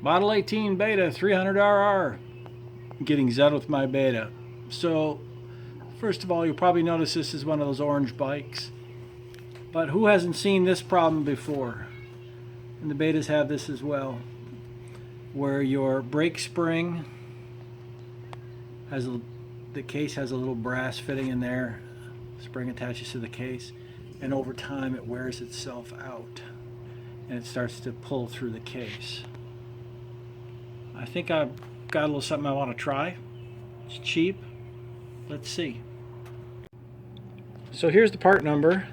Model 18 Beta 300RR. Getting Zed with my Beta. So, first of all, you'll probably notice this is one of those orange bikes. But who hasn't seen this problem before? And the Betas have this as well, where your brake spring has the case has a little brass fitting in there. Spring attaches to the case, and over time it wears itself out and it starts to pull through the case. I think I've got a little something I want to try. It's cheap. Let's see. So here's the part number,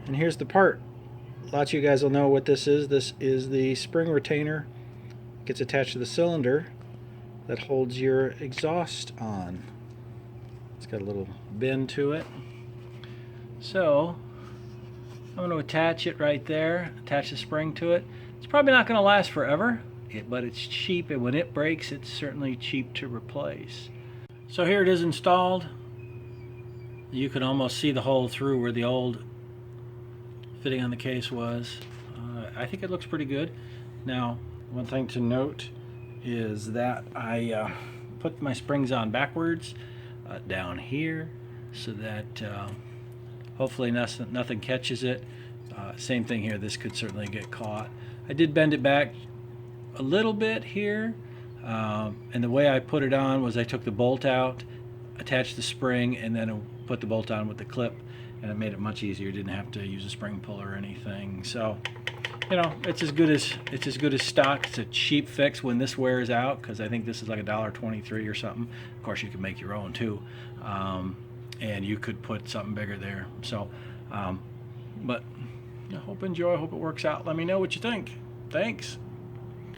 and here's the part. Lots of you guys will know what this is. This is the spring retainer. It gets attached to the cylinder that holds your exhaust on. It's got a little bend to it. So I'm going to attach it right there, attach the spring to it. It's probably not going to last forever, but it's cheap, and when it breaks, it's certainly cheap to replace. So here it is installed. You can almost see the hole through where the old fitting on the case was. I think it looks pretty good. Now, one thing to note is that I put my springs on backwards down here so that hopefully nothing catches it. Same thing here, this could certainly get caught. I did bend it back a little bit here, and the way I put it on was I took the bolt out, attached the spring, and then put the bolt on with the clip, and it made it much easier. Didn't have to use a spring puller or anything. So, you know, it's as good as stock. It's a cheap fix when this wears out, because I think this is like $1.23 or something. Of course, you can make your own too, and you could put something bigger there. So, but I hope you enjoy. I hope it works out. Let me know what you think. Thanks.